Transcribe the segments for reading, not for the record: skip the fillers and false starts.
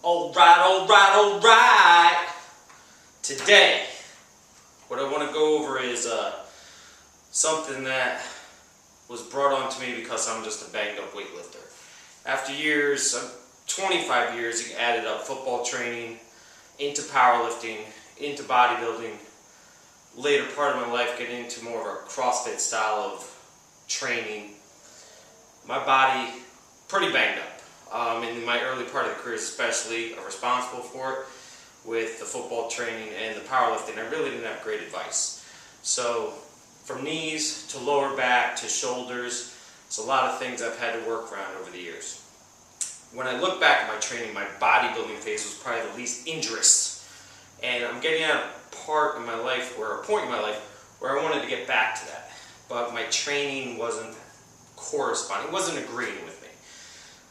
Alright. Today, what I want to go over is something that was brought on to me because I'm just a banged up weightlifter. After years, 25 years, added up football training, into powerlifting, into bodybuilding. Later part of my life, getting into more of a CrossFit style of training. My body, pretty banged up. In my early part of the career especially, I'm responsible for it with the football training and the powerlifting. I really didn't have great advice. So from knees to lower back to shoulders, it's a lot of things I've had to work around over the years. When I look back at my training, my bodybuilding phase was probably the least injurious. And I'm getting at a part in my life, or a point in my life, where I wanted to get back to that. But my training wasn't corresponding, it wasn't agreeing with me.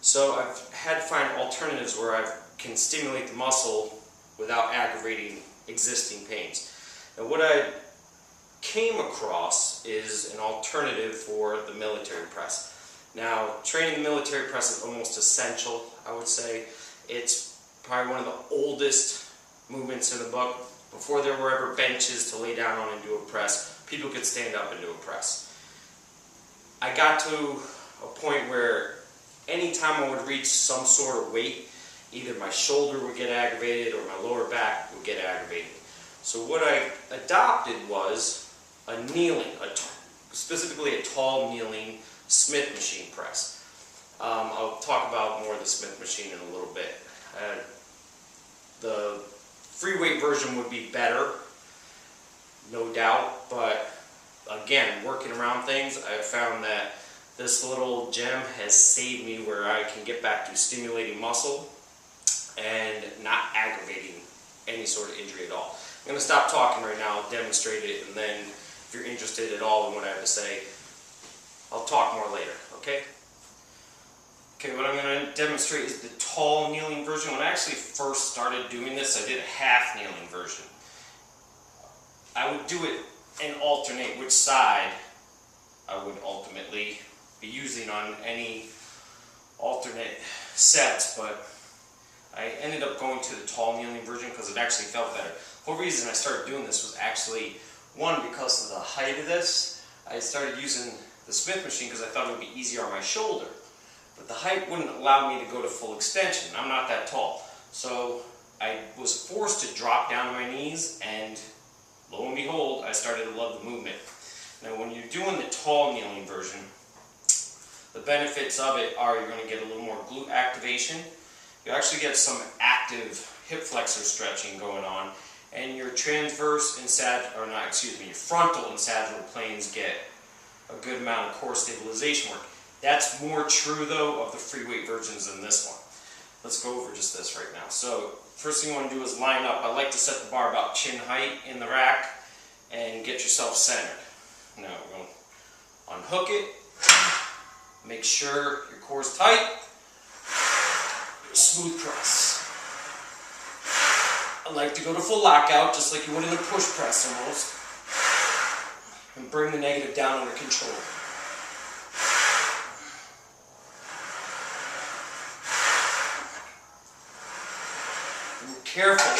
So I've had to find alternatives where I can stimulate the muscle without aggravating existing pains. And what I came across is an alternative for the military press. Now, training the military press is almost essential, I would say. It's probably one of the oldest movements in the book. Before there were ever benches to lay down on and do a press, people could stand up and do a press. I got to a point where anytime I would reach some sort of weight, either my shoulder would get aggravated or my lower back would get aggravated. So what I adopted was a kneeling, specifically a tall kneeling Smith machine press. I'll talk about more of the Smith machine in a little bit. The free weight version would be better, no doubt, but again, working around things, I've found that this little gem has saved me where I can get back to stimulating muscle and not aggravating any sort of injury at all. I'm going to stop talking right now, demonstrate it, and then if you're interested at all in what I have to say, I'll talk more later, okay? Okay, what I'm going to demonstrate is the tall kneeling version. When I actually first started doing this, I did a half kneeling version. I would do it and alternate which side I would ultimately be using on any alternate sets, but I ended up going to the tall kneeling version because it actually felt better. The whole reason I started doing this was actually, one, because of the height of this. I started using the Smith machine because I thought it would be easier on my shoulder. But the height wouldn't allow me to go to full extension. I'm not that tall. So I was forced to drop down to my knees, and lo and behold, I started to love the movement. Now when you're doing the tall kneeling version, the benefits of it are you're going to get a little more glute activation. You actually get some active hip flexor stretching going on, and your transverse and your frontal and sagittal planes get a good amount of core stabilization work. That's more true though of the free weight versions than this one. Let's go over just this right now. So first thing you want to do is line up. I like to set the bar about chin height in the rack and get yourself centered. Now we're going to unhook it. Make sure your core is tight. Smooth press. I like to go to full lockout, just like you would in a push press almost, and bring the negative down under control. Be careful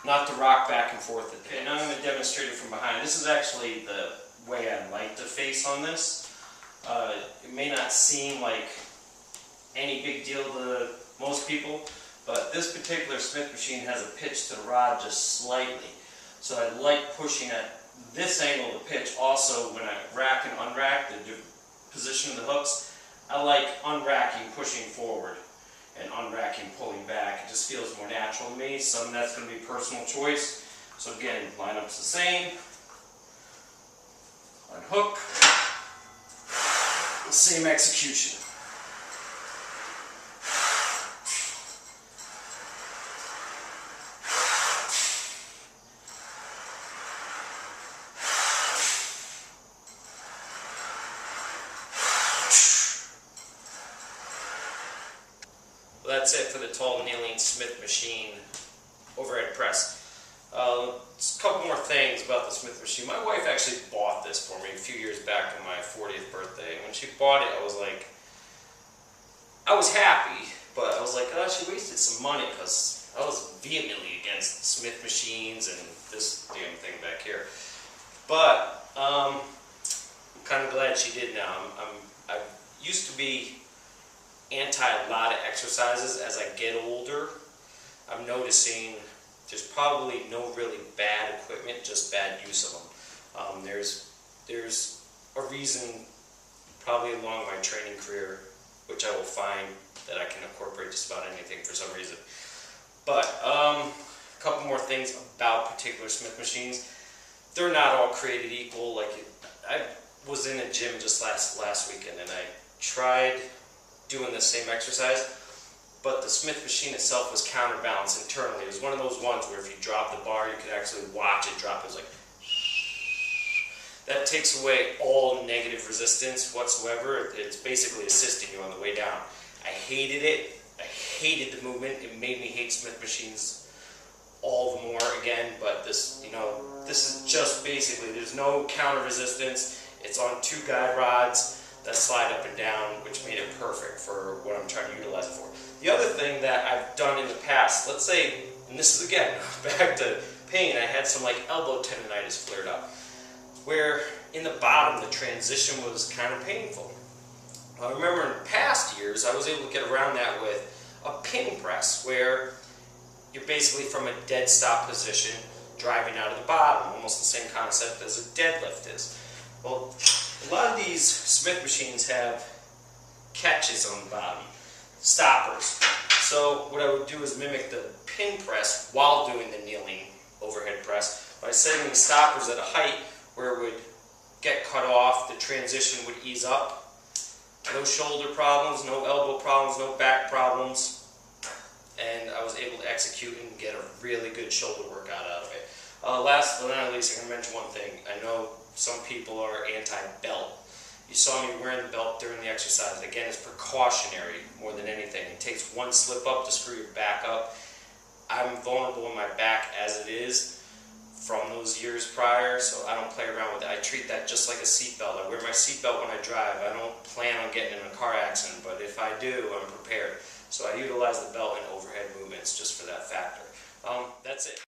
not to rock back and forth. Okay, now I'm going to demonstrate it from behind. This is actually the way I like to face on this. It may not seem like any big deal to most people, but this particular Smith machine has a pitch to the rod just slightly. So I like pushing at this angle of the pitch. Also, when I rack and unrack, the position of the hooks, I like unracking, pushing forward, and unracking, pulling back. It just feels more natural to me. Some of that's going to be personal choice. So again, lineup's the same. Unhook. Same execution. Well, that's it for the tall kneeling Smith machine overhead press. Just a couple more things about the Smith machine. My wife actually bought this for me a few years back on my 40th birthday. When she bought it, I was happy, But I was like, oh, she wasted some money, because I was vehemently against Smith machines and this damn thing back here. But I'm kind of glad she did now. I used to be anti a lot of exercises. As I get older, I'm noticing there's probably no really bad equipment, just bad use of them. There's a reason, probably along my training career, which I will find that I can incorporate just about anything for some reason. But a couple more things about particular Smith machines. They're not all created equal. Like, I was in a gym just last weekend, and I tried doing the same exercise, but the Smith machine itself was counterbalanced internally. It was one of those ones where if you drop the bar, you could actually watch it drop. It was like, that takes away all negative resistance whatsoever. It's basically assisting you on the way down. I hated it. I hated the movement. It made me hate Smith machines all the more again, but this is just basically, there's no counter resistance. It's on 2 guide rods that slide up and down, which made it perfect for what I'm trying to utilize it for. The other thing that I've done in the past, let's say, and this is again, back to pain, I had some like elbow tendonitis flared up, where in the bottom the transition was kind of painful. I remember in past years I was able to get around that with a pin press, where you're basically from a dead stop position driving out of the bottom, almost the same concept as a deadlift is. Well, a lot of these Smith machines have catches on the bottom, stoppers. So what I would do is mimic the pin press while doing the kneeling overhead press by setting the stoppers at a height where it would get cut off, the transition would ease up. No shoulder problems, no elbow problems, no back problems. And I was able to execute and get a really good shoulder workout out of it. Last but not least, I'm going to mention one thing. I know some people are anti-belt. You saw me wearing the belt during the exercise. Again, it's precautionary more than anything. It takes one slip up to screw your back up. I'm vulnerable in my back as it is from those years prior, so I don't play around with it. I treat that just like a seatbelt. I wear my seatbelt when I drive. I don't plan on getting in a car accident, but if I do, I'm prepared. So I utilize the belt in overhead movements just for that factor. That's it.